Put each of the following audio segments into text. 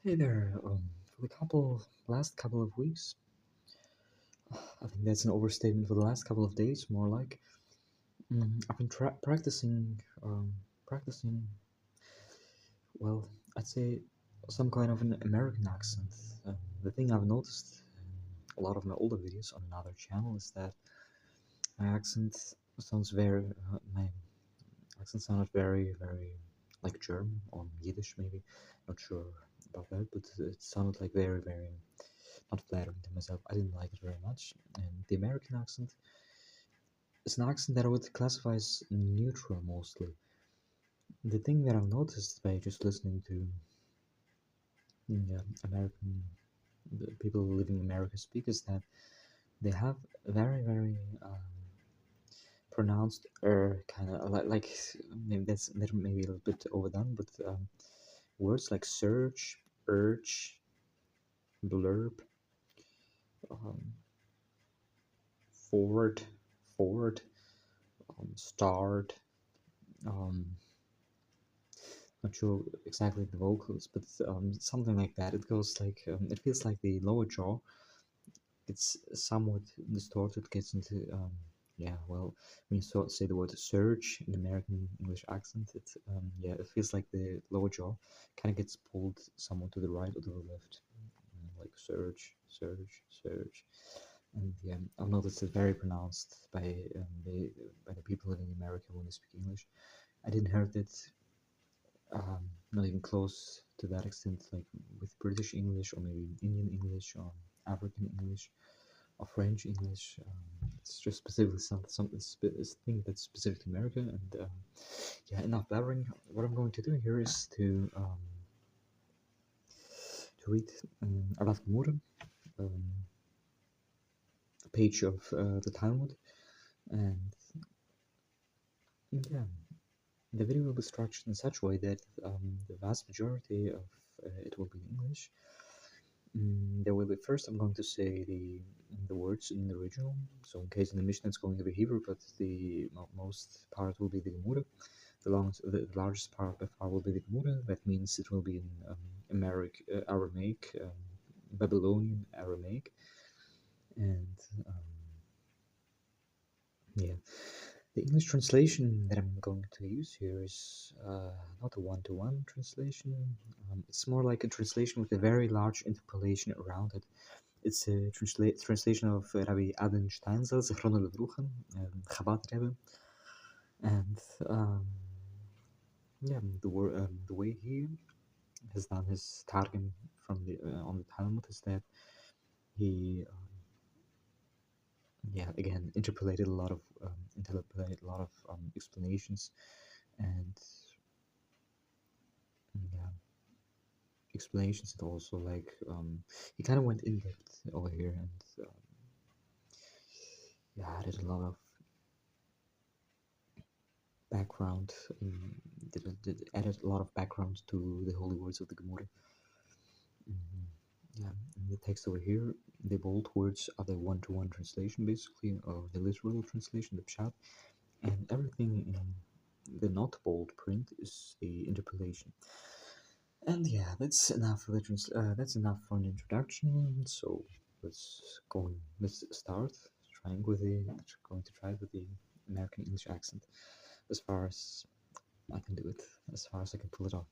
Hey there. For the last couple of weeks, I think that's an overstatement. For the last couple of days, more like, I've been practicing. Well, I'd say some kind of an American accent. The thing I've noticed a lot of my older videos on another channel is that my accent my accent sounded very like German or Yiddish maybe. Not sure about that, but it sounded like very not flattering to myself. I didn't like it very much. And the American accent is an accent that I would classify as neutral mostly. The thing that I've noticed by just listening to American people living in America speak is that they have very pronounced kind of like maybe that's maybe a little bit overdone, but words like surge, urge, blurb, um, forward, forward, start. Um, Not sure exactly the vocals, but something like that. It goes like it feels like the lower jaw. It's somewhat distorted. Gets into yeah. Well, when you say the word surge in American English accent, yeah, it feels like the lower jaw kind of gets pulled somewhat to the right or to the left, like surge, surge, surge. And yeah, I've noticed it very pronounced by the people living in America when they speak English. I didn't heard it not even close to that extent, like with British English or maybe Indian English or African English or French English. It's just specifically thing that's specific to America. And yeah, enough blabbering. What I'm going to do here is to read Araf Gemara, um, a page of the Talmud, and yeah, the video will be structured in such a way that the vast majority of it will be in English. There will be first. I'm going to say the words in the original. So in case in the Mishnah it's going to be Hebrew, but the most part will be the Gemara. The largest part by far will be the Gemara. That means it will be in Aramaic, Babylonian Aramaic, and yeah. The English translation that I'm going to use here is not a one-to-one translation. It's more like a translation with a very large interpolation around it. It's a translation of Rabbi Adin Steinzel, Zichrono Levruchem, Chabad Rebbe, and yeah, the way he has done his targum from the on the Talmud is that he yeah again interpolated a lot of explanations and yeah explanations and also like he kind of went in depth over here and yeah added a lot of background added a lot of background to the holy words of the Gemara. Yeah, in the text over here, the bold words are the one-to-one translation, basically, of the literal translation, the pshat, and everything in the not bold print is the interpolation. And yeah, that's enough for that's enough for an introduction. So let's start going to try with the American English accent as far as I can do it, as far as I can pull it off.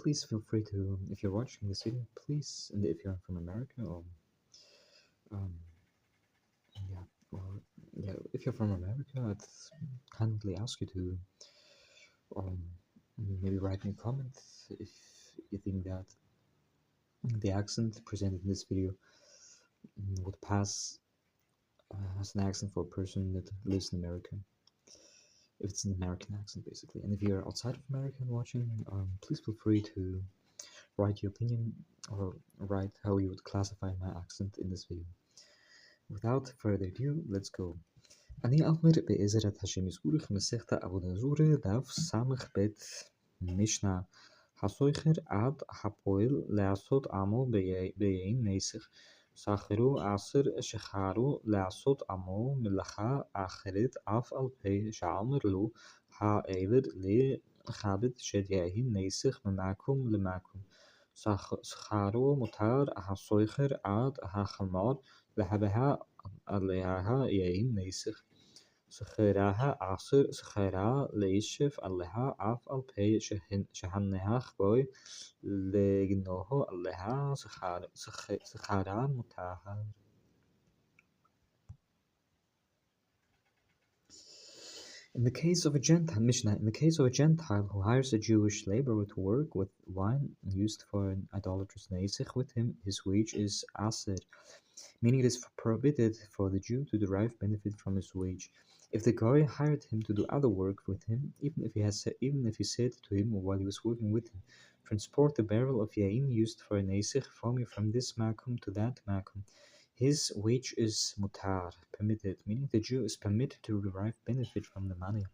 Please feel free to, if you're watching this video, please, and if you're from America or, um, yeah, or, yeah, if you're from America, I'd kindly ask you to, um, maybe write me a comment if you think that the accent presented in this video would pass as an accent for a person that lives in America. If it's an American accent, basically. And if you're outside of America and watching, please feel free to write your opinion or write how you would classify my accent in this video. Without further ado, let's go. אני אומר בעזרת השם יזכורך מסכת עבודה זורה דף סמך בית משנה הסויכר עד הפועל לעשות עמו ביין נסך סחרו עשר שחרו לעשות עמו מלאכה אחרת אף על פי שאמר לו העבד خابت شدياهين نيسخ مماكم لماكم سخارو متار أها صويخر عاد أها خمار لهبها الليها ياهين نيسخ سخيراها عصر سخيرا ليشف اللها عف البي شهنها خوي لجنوه اللها سخارا متاها. In the case of a Gentile, Mishnah, in the case of a Gentile who hires a Jewish laborer to work with wine used for an idolatrous nesich with him, his wage is aser, meaning it is prohibited for the Jew to derive benefit from his wage. If the guy hired him to do other work with him, even if he said to him while he was working with him, transport the barrel of yain used for a nesich for me from this makum to that makum, his wage is mutar, permitted, meaning the Jew is permitted to derive benefit from the money.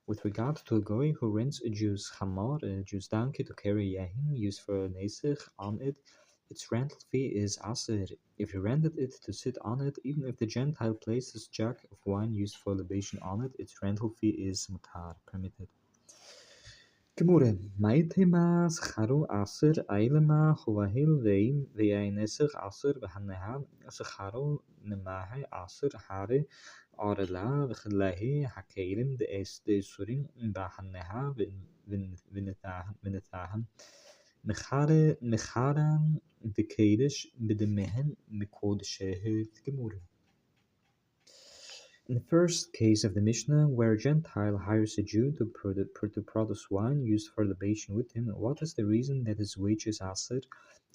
With regard to a goy who rents a Jew's chamar, a Jew's donkey to carry yahin used for a nesich on it, its rental fee is aser. If he rented it to sit on it, even if the Gentile placed his jug of wine used for libation on it, its rental fee is mutar, permitted. Gemure, Maithema Scharu Aser Eilema Huahil Vein Veinesig Aser Vahaneha Scharu Nemahe Aser Hare Orela Vchelahi Hakelim de Este Surin Bahaneha Vinetahan Mecharan Bekedish Bidemehen Mekodeshehe Gemure. In the first case of the Mishnah, where a Gentile hires a Jew to produce wine used for libation with him, what is the reason that his wage is aser?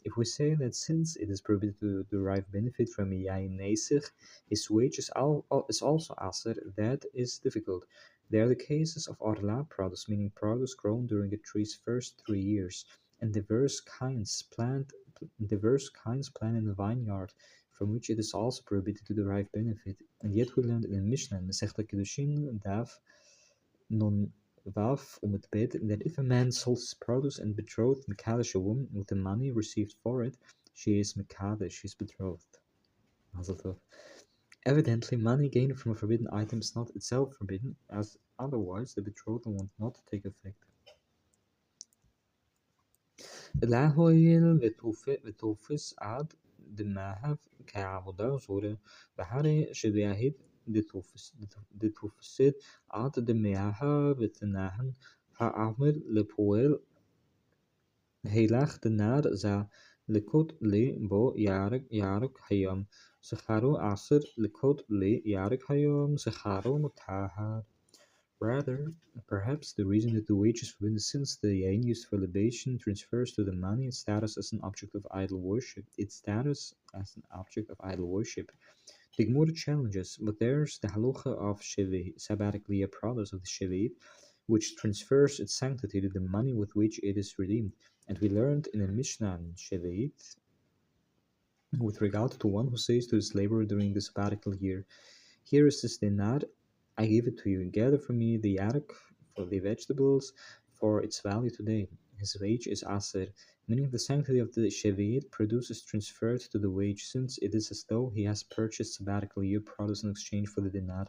If we say that since it is prohibited to derive benefit from a yain nesich, his wage is also aser, that is difficult. There are the cases of orla produce, meaning produce grown during a tree's first 3 years, and diverse kinds planted in the vineyard, from which it is also prohibited to derive benefit. And yet we learned in the Mishnah, Masechta Kiddushin, Daf Non Vav Umut Bet, that if a man sold his produce and betrothed Mekadesh a woman with the money received for it, she is Mekadesh, she is betrothed. Mazel tov. Evidently, money gained from a forbidden item is not itself forbidden, as otherwise the betrothal would not take effect. Lahoil vetufis ad דמאהב כעבודה זורה, והרי שביהית דתופסת עד דמאהב ותנהן העמר לפועל הילך דנר זה לקות לי בו ירק היום, שכרו עשר לקות לי ירק היום, שכרו מותהר. Rather, perhaps the reason that the wage is forbidden is since the yain used for libation transfers to the money its status as an object of idol worship. The Gemara challenges, but there's the halacha of sabbatically a product of the shevit, which transfers its sanctity to the money with which it is redeemed. And we learned in the Mishnah shevit with regard to one who says to his laborer during the sabbatical year, "Here is this dinar, I give it to you. Gather for me the yarek for the vegetables for its value today." His wage is aser, meaning the sanctity of the shevit produce is transferred to the wage, since it is as though he has purchased sabbatical year produce in exchange for the dinar.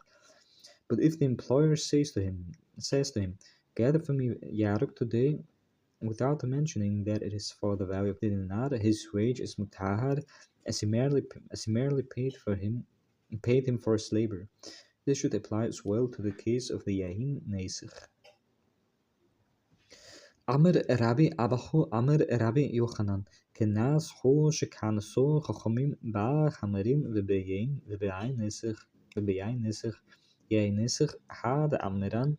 But if the employer says to him, "Gather for me yarek today," without mentioning that it is for the value of the dinar, his wage is mutahar, as he merely paid him for his labor. This should apply as well to the case of the yahin nesich. Amr Rabbi Abahu Amr Rabbi Yochanan Kenas Ho Shekanaso Chachomim Ba Hamarim Lebeyain Nesich Yain Nesich Had Amran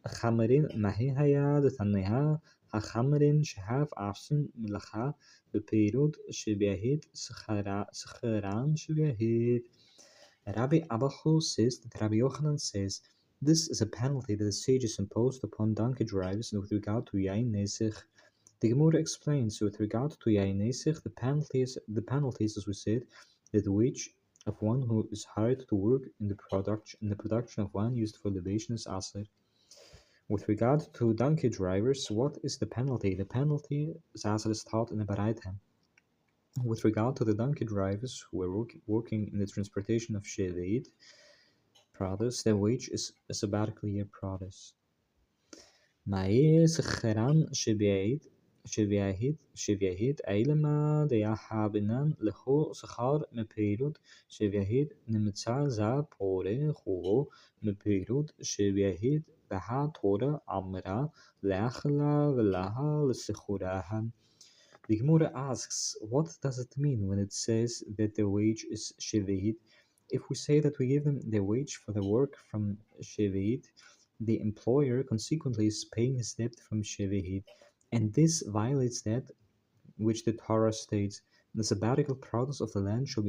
Chamarin Mahi Hayad Taneha HaChamarin Shehav Afsin Milacha Bepeirut Shebiahid Secharan Shebiahid. Rabbi Abahu says that Rabbi Yochanan says this is a penalty that the sages imposed upon donkey drivers with regard to Yain Nesich. The Gemara explains with regard to Yain Nesich the penalties, as we said, that the wage of one who is hired to work in the production of wine used for libation is aser. With regard to donkey drivers, what is the penalty? The penalty, Zazel is taught in the Baraita. With regard to the donkey drivers who are working in the transportation of shevit produce, their wage is a sabbatical year produce. معي سخران شبيهيد أيلما ديا حابنان لخو سخار مبيرود شبيهيد نمتسا زا بوري خو مبيرود شبيهيد لها تورا عمرا لأخلا ولها لسخوراها. The Gemara asks, what does it mean when it says that the wage is shevit? If we say that we give them the wage for the work from shevit, the employer consequently is paying his debt from shevit, and this violates that which the Torah states: "The sabbatical produce of the land shall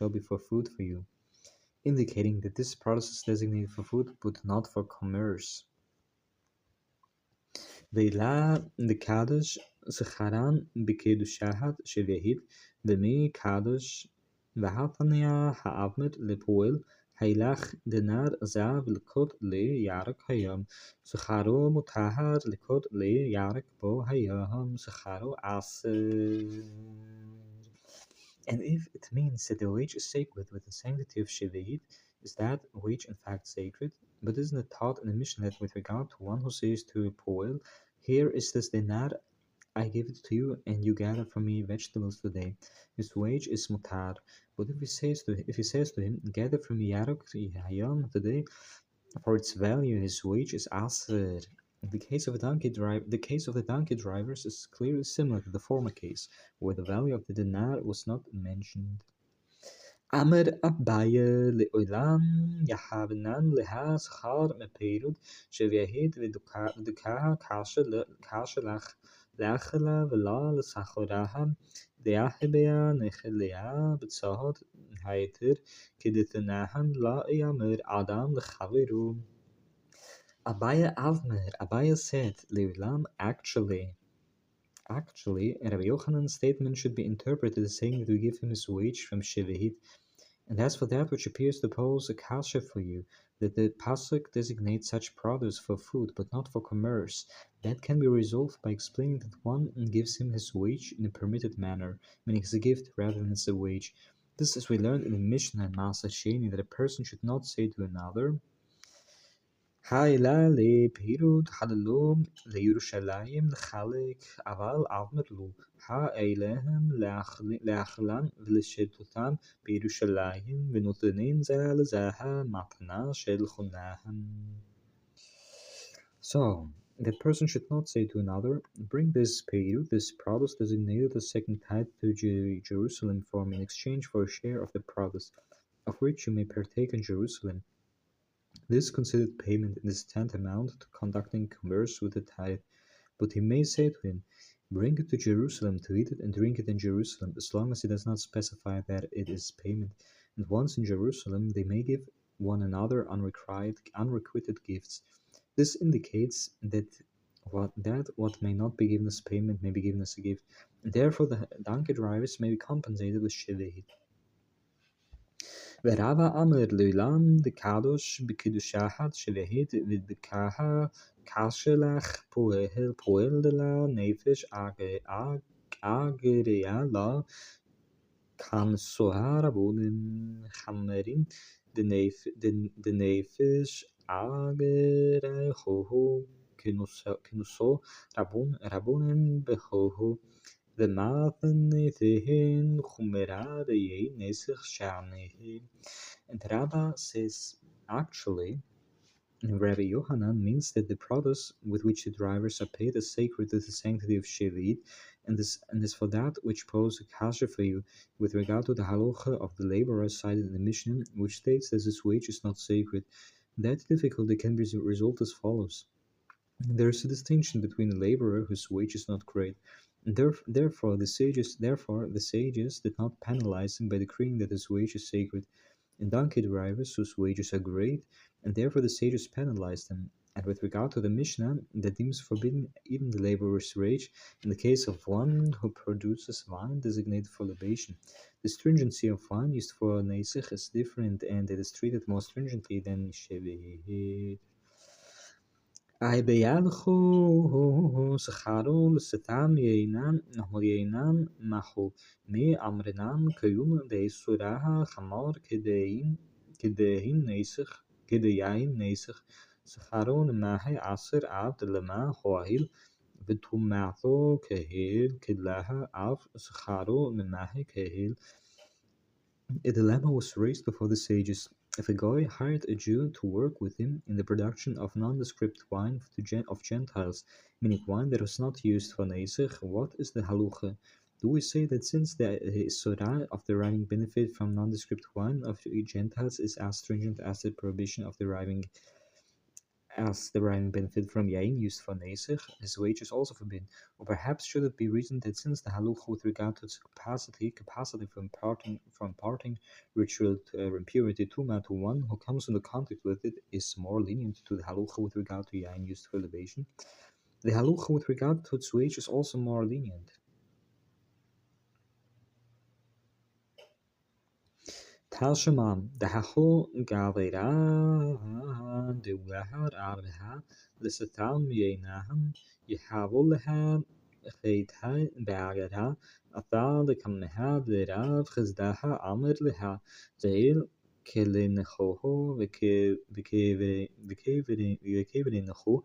be for food for you," indicating that this produce is designated for food but not for commerce. Veila Kadosh Zecharan Bekedushahat Shevehid Vemi Kadosh Vahatania Haavmet Lepoel Hailach Denar Zav Lekot Le Yarak Hayam Zecharo Mutahar Lekot Le Yarak Bo Hayam Zecharo Aser. And if it means that the wage is sacred with the sanctity of Shevehid, is that wage in fact sacred? But isn't it taught in the Mishnah that with regard to one who says to a poel, "Here is this dinar, I give it to you, and you gather for me vegetables today," his wage is mutar. But if he says to him, "Gather for me yarok hayam today," for its value, his wage is aser. The case of the donkey drivers is clearly similar to the former case, where the value of the dinar was not mentioned. Amr Abaye לעולם יחבנן להה שכר מפעילות שביהית ודוקה כאשר לאכלה ולא לסחורها דאחביה נחליה בצהות היתר כדתנהן לא יאמר אדם לחברו. Abaya said, לעולם Actually, Rabbi Yochanan's statement should be interpreted as saying that we give him his wage from Shevehit. And as for that which appears to pose a kasha for you, that the pasuk designates such produce for food but not for commerce, that can be resolved by explaining that one gives him his wage in a permitted manner, meaning as a gift rather than as a wage. This, as we learned in the Mishnah and Maaseh Sheni, that a person should not say to another, "Haila le pirut halalom le Yerushalayim lechalek aval avmer lo ha'eilehem leachlan v'leshetotam b'Yerushalayim v'notenin zeh lezeha matana shel chonahem." So, that person should not say to another, "Bring this pirut, this produce designated as second tithe to Jerusalem for me in exchange for a share of the produce, of which you may partake in Jerusalem." This is considered payment and is tantamount to conducting commerce with the tithe. But he may say to him, "Bring it to Jerusalem to eat it and drink it in Jerusalem," as long as he does not specify that it is payment. And once in Jerusalem, they may give one another unrequited gifts. This indicates that what may not be given as payment may be given as a gift, and therefore the donkey drivers may be compensated with shevehit. ורבא אמר לעולם דקדוש בקדושת שבהית ודקה כשלך פועל דלה נפש אגריה לה כנסוה רבונן חמרים דנפש אגריה הו כנוסו רבונן בהו and Rabba says, actually, Rabbi Yohanan means that the produce with which the drivers are paid is sacred to the sanctity of Shevit, and is for that which poses a kasha for you with regard to the halacha of the laborer cited in the Mishnah, which states that his wage is not sacred. That difficulty can be resolved as follows. There is a distinction between a laborer whose wage is not great, and therefore the sages did not penalize him by decreeing that his wage is sacred, and donkey drivers whose wages are great, and therefore the sages penalized them. And with regard to the Mishnah, that deems forbidden even the laborer's wage in the case of one who produces wine designated for libation. The stringency of wine used for neisich is different, and it is treated more stringently than shevehit. I bejalchu scharu l'setam yeinam mahu me amrenam kayum de suraha chamor kedein neisich Scharon mahi asir abd lema hoahil v'tumato kehil kilaha av scharo mahi kehil. A dilemma was raised before the sages. If a guy hired a Jew to work with him in the production of nondescript wine of Gentiles, meaning wine that was not used for Neizach, what is the halucha? Do we say that since the Surah of deriving benefit from nondescript wine of Gentiles is as stringent as the prohibition of deriving benefit from yain used for Neizach, his wage is also forbidden? Or perhaps should it be reasoned that since the halucha with regard to its capacity from parting ritual impurity to one who comes into contact with it is more lenient to the halucha with regard to yain used for elevation, the halucha with regard to its wage is also more lenient. Tal Shemam, the Hacho Gavera, the Wahar Arha, the Satam Yenahan, Yahavulha, Reitha, Bagara, Athal, the Kamneha, the Rav, Hizdaha, Amr Liha, Jail, Kilin Hoho, the Kaverin Ho,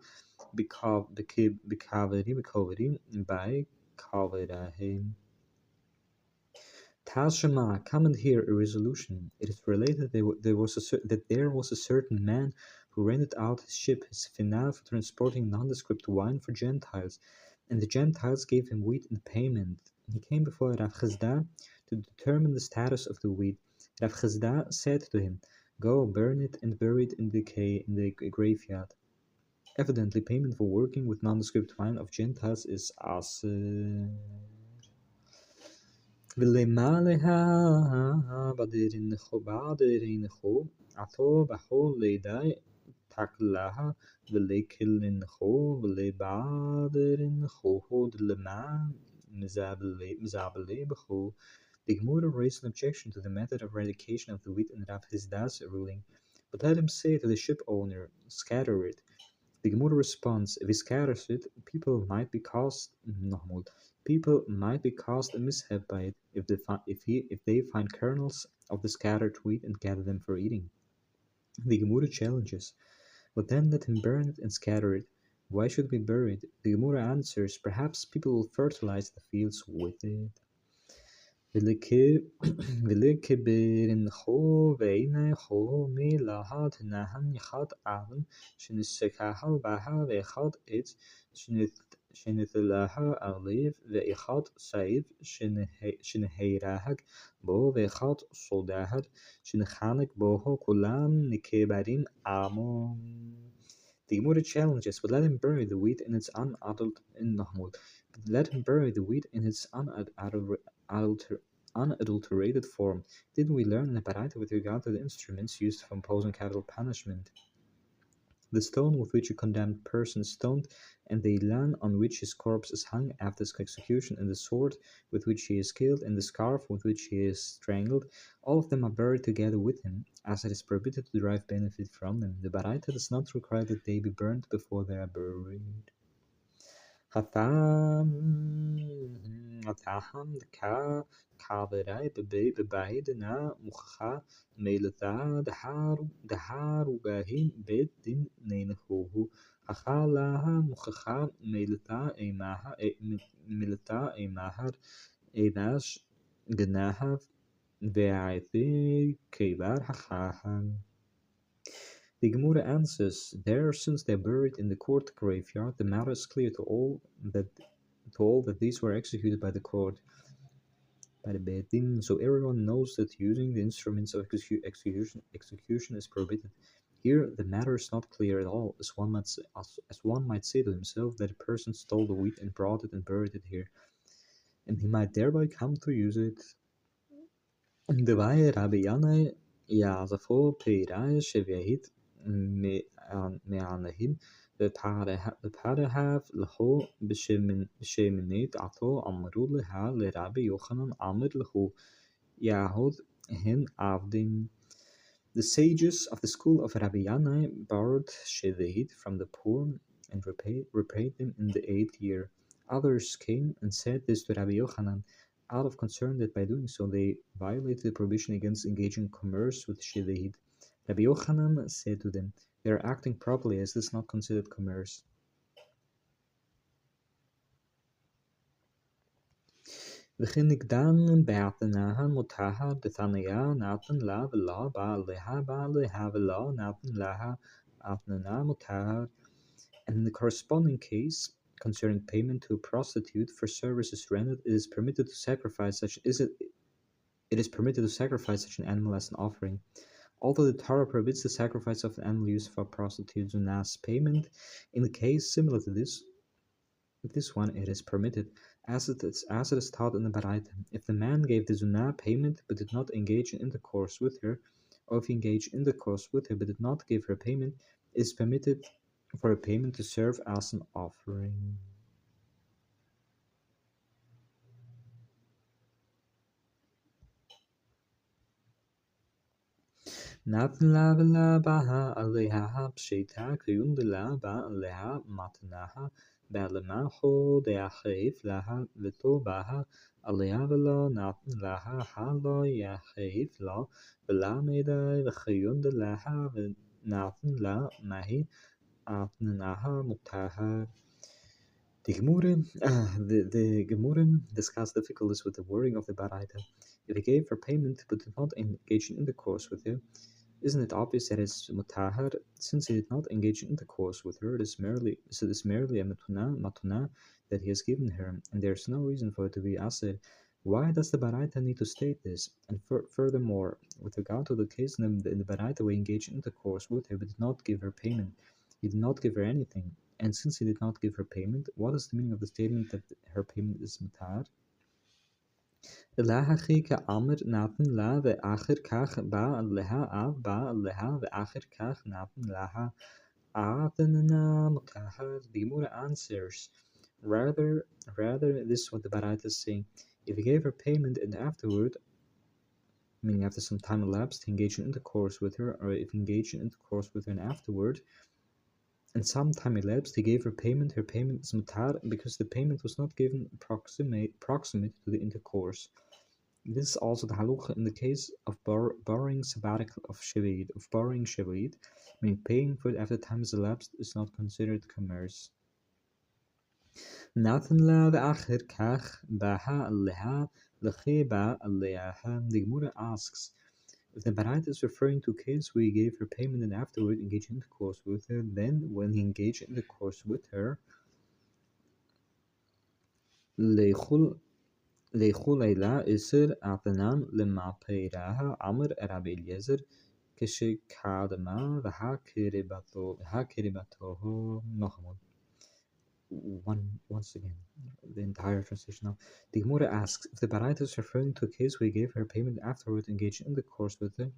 Bikaveri, by Kavera. Tashema, come and hear a resolution. It is related that there was a certain man who rented out his ship, his finale, for transporting nondescript wine for Gentiles, and the Gentiles gave him wheat in payment. He came before Rav Chizda to determine the status of the wheat. Rav Chizda said to him, "Go, burn it and bury it in the graveyard." Evidently, payment for working with nondescript wine of Gentiles is aser. ולמעלה בדרינכו עתו בכל לידי תקלה ולכלנכו ולבעדרינכו דלמה מזבלי בכו. The Gemara raised an objection to the method of eradication of the wheat in Rav Hizda's ruling, but let him say to the ship owner, "Scatter it." The Gemara responds, if he scatters it, people might be caused a mishap by it if they find kernels of the scattered wheat and gather them for eating. The Gemara challenges, but then let him burn it and scatter it. Why should we bury it? The Gemara answers, perhaps people will fertilize the fields with it. ולכברנכו ועינכו מלהד נהן אחד אבן שנסקהל בה ואחד עץ שנתלה עליו ואחד סעיף שנהרג בו ואחד סולדהר שנחנק בו כולם נקברים עמו. The Gemara challenges, but let him bury the wheat in its unadulterated form. Didn't we learn in the Baraita with regard to the instruments used for imposing capital punishment? The stone with which a condemned person is stoned, and the elan on which his corpse is hung after his execution, and the sword with which he is killed, and the scarf with which he is strangled, all of them are buried together with him, as it is prohibited to derive benefit from them. The Baraita does not require that they be burned before they are buried. Hataham kaverai bebahid na mukha melata daharugahim bedin nenehuhu hachalaha mukha melata emahar enash gnahav ve'aiti kevar hachaham. The Gemara answers, there, since they are buried in the court graveyard, the matter is clear to all that these were executed by the court, by the Beit Din, so everyone knows that using the instruments of execution is prohibited. Here, the matter is not clear at all, as one might say to himself that a person stole the wheat and brought it and buried it here, and he might thereby come to use it. The Rabbi Yanai Yazafo Peirai Sheviahit מענהים ופרהב לכו בשמינית עתו אמרו לה לרבי יוחנן אמר לכו יהוד הן עבדים. The sages of the school of Rabbi Yanai borrowed sheveit from the poor and repaid them in the 8th year. Others came and said this to Rabbi Yochanan, out of concern that by doing so they violated the prohibition against engaging in commerce with sheveit. Rabbi Yochanan said to them, They are acting properly as this is not considered commerce. וכנגדן בעתנהן מותהר בתניה נתן לה ולא בעליה בעליה ולא נתן לה עתננה מותהר. And in the corresponding case, concerning payment to a prostitute for services rendered, it is permitted to sacrifice such an animal as an offering. Although the Torah prohibits the sacrifice of an animal used for prostitute zunas payment, in the case similar to this one, it is permitted, as it is taught in the Baraita. If the man gave the zunah payment but did not engage in intercourse with her, or if he engaged in intercourse with her but did not give her payment, it is permitted for a payment to serve as an offering. Natan la vela baha aleha pshita kuyund la ba aleha matanaha balamaho deachev laha vito baha aleha vela natan laha halo yachev la vela meda vchayund laha natan la mahi atnanaha mutaha. The Gemara discuss difficulties with the wording of the Baraita. If he gave her payment but did not engage in intercourse with her, isn't it obvious that it's mutahar? Since he did not engage in intercourse with her, it is merely a matuna that he has given her, and there is no reason for it to be asir. Why does the Baraita need to state this? And furthermore, with regard to the case in the Baraita where he engaged in intercourse with her but did not give her payment, he did not give her anything. And since he did not give her payment, what is the meaning of the statement that her payment is mutar? Ilahachi ka'amr natin la ve'achir kach ba'aleha av ba'aleha ve'achir kach natin laha atanana mutahar. The Gemara answers, rather, this is what the Baraita is saying. If he gave her payment and afterward, meaning after some time elapsed, he engaged in intercourse with her, or if he engaged in intercourse with her and afterward, and some time elapsed, he gave her payment is mutar because the payment was not given proximate to the intercourse. This is also the halucha in the case of borrowing sabbatical of borrowing shavuot, meaning paying for it after time has elapsed is not considered commerce. Nathan la ve'achir kach baha aleha lechi ba aleha. The Gemara asks, if the Baraita is referring to a case where he gave her payment and afterward engaged in intercourse with her, then when he engaged in intercourse with her, leichul leila isir atanan lemapiraha amr Rabbi Eliezer kishikadama v'hakiribatoho nochmod. Once again, the entire translation now. The Gemara asks, if the Baraita is referring to a case where he gave her payment afterward engaged in intercourse with her,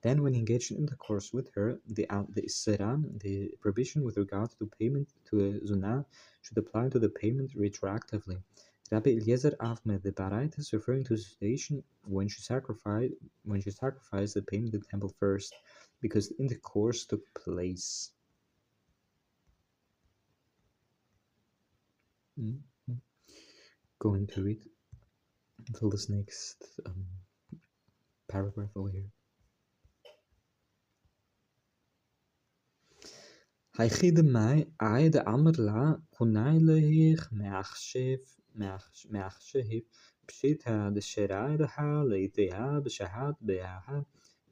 then when he engaged in intercourse with her, the Isra, the prohibition with regard to payment to a Zunah, should apply to the payment retroactively. Rabbi Eliezer Ahmed, the Baraita is referring to a situation when she sacrificed the payment in the temple first, because the intercourse took place. Going to read until this next paragraph over here. Haychide mai aide amrla kunailehich meachshev pshita de sheraidha leiteha b'shahad be'aha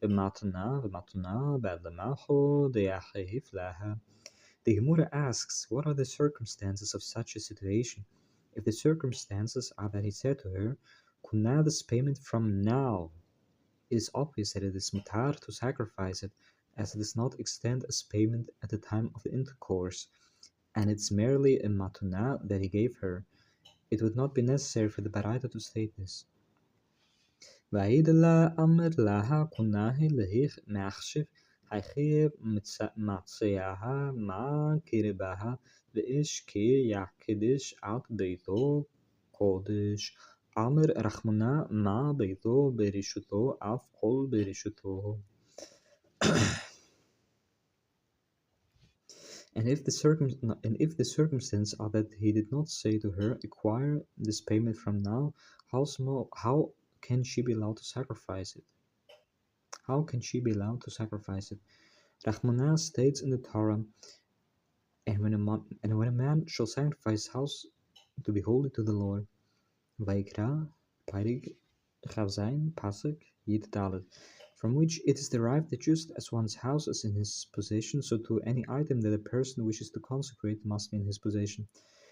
v'matana ba'lamacho de'achehif laha. The Gemara asks, what are the circumstances of such a situation? If the circumstances are that he said to her, Kuna this payment from now, it is obvious that it is mutar to sacrifice it, as it does not extend as payment at the time of the intercourse, and it's merely a matuna that he gave her. It would not be necessary for the Baraita to state this. Va'idala amr laha kunahi lehich machshiv haychir matseyaha ma kiribaha ve'ish ki yakidish at beito kodesh amr rachmana ma beito berishuto af kol berishuto. And if the circumstances are that he did not say to her, acquire this payment from now, how can she be allowed to sacrifice it? How can she be allowed to sacrifice it? Rahmanah states in the Torah, and when a man shall sanctify his house to be holy to the Lord, Vaikra, Parig, Chavzain, Pasuk, Yid Dalet, from which it is derived that just as one's house is in his possession, so too any item that a person wishes to consecrate must be in his possession.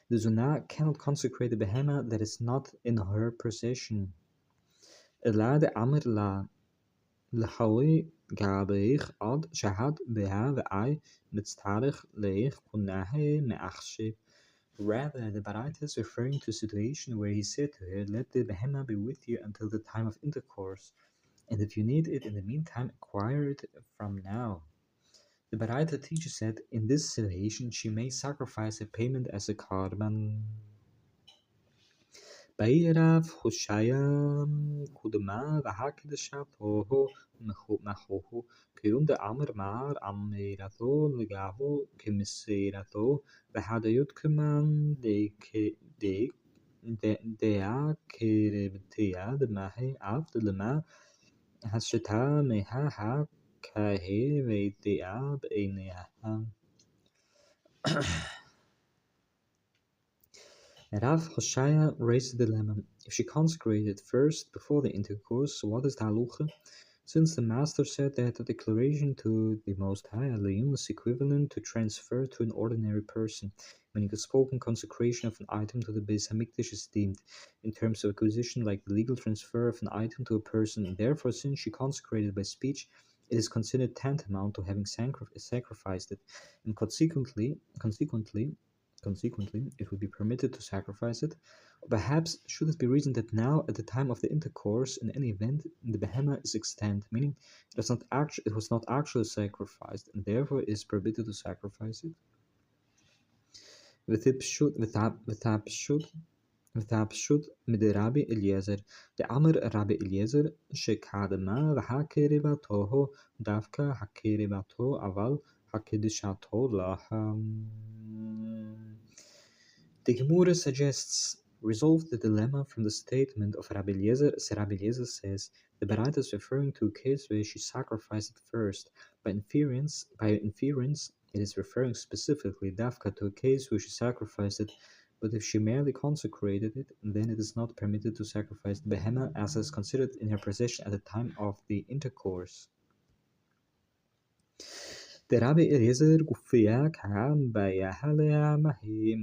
The Zunah cannot consecrate a behemah that is not in her possession. Ela de Amr la L'chaoi gabeich ad shahad beha ve'ai mitztarich leich kunahe me'achshe. Rather, the Baraita is referring to a situation where he said to her, "Let the behemah be with you until the time of intercourse, and if you need it in the meantime, acquire it from now." The Baraita teaches that in this situation she may sacrifice a payment as a korban. Bayrav Hoshaya Kudma Vahakidasha Toho Mahoho Kuyunda Amr Mar Amirato Legaho Kemisirato Vahadayut Kuman de Dea Kerebetea the Mahe after the Ma Hashita Meha Ha Kahe Vetea Beinea. Rav Hoshaya raised the dilemma: if she consecrated first before the intercourse, what is the halucha? Since the master said that a declaration to the Most High Aliyun was equivalent to transfer to an ordinary person, meaning the spoken consecration of an item to the Beis Hamikdash is deemed, in terms of acquisition, like the legal transfer of an item to a person, and therefore, since she consecrated by speech, it is considered tantamount to having sacrificed it, and Consequently, it would be permitted to sacrifice it. Or perhaps should it be reasoned that now, at the time of the intercourse, in any event, the behemah is extant, meaning it was not actually sacrificed, and therefore it is permitted to sacrifice it. ותפשוט מדרבי אליעזר, דאמר רבי אליעזר שקדמה והקרבתו דווקא הקרבתו אבל הקדשתו להם. The Gemara suggests, resolve the dilemma from the statement of Rabbi Eliezer, as Rabbi Eliezer says, the Baraita is referring to a case where she sacrificed it first. By inference, it is referring specifically Dafka to a case where she sacrificed it, but if she merely consecrated it, then it is not permitted to sacrifice the behemah as is considered in her possession at the time of the intercourse. The Rabbi Eliezer Gufia Kam Bayahalea Mahi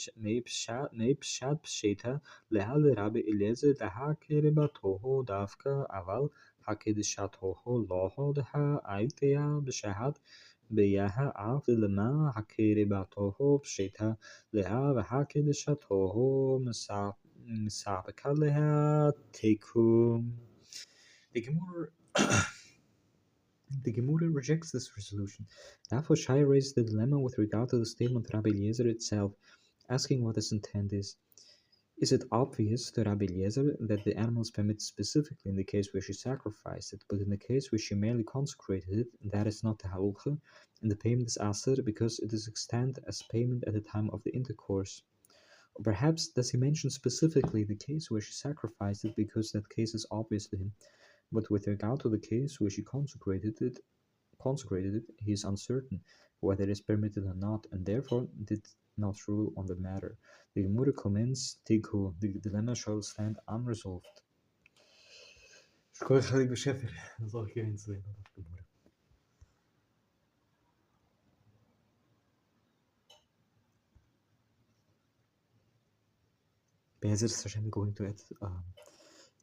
Meipshat Psheta Lehal Rabbi Eliezer Daha Kiribatoho Dafka Aval Hakidishatoho Loho Daha Aitea Bshahad Bayaha Av Lema Hakiribatoho Psheta Leha Hakidishatoho Misapakaleha Tekum. The Gemara rejects this resolution. Therefore, Shai raised the dilemma with regard to the statement of Rabbi Eliezer itself, asking what his intent is. Is it obvious to Rabbi Eliezer that the animal is permitted specifically in the case where she sacrificed it, but in the case where she merely consecrated it, that is not the halukha, and the payment is aser because it is extant as payment at the time of the intercourse? Or perhaps does he mention specifically the case where she sacrificed it because that case is obvious to him? But with regard to the case where she consecrated it, he is uncertain whether it is permitted or not, and therefore did not rule on the matter. The Gemara comments, Tighu, the dilemma shall stand unresolved. Be'ezras Hashem going to add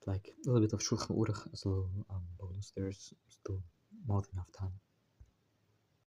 like a little bit of Shulchan Aruch as a little bonus. There's still not enough time.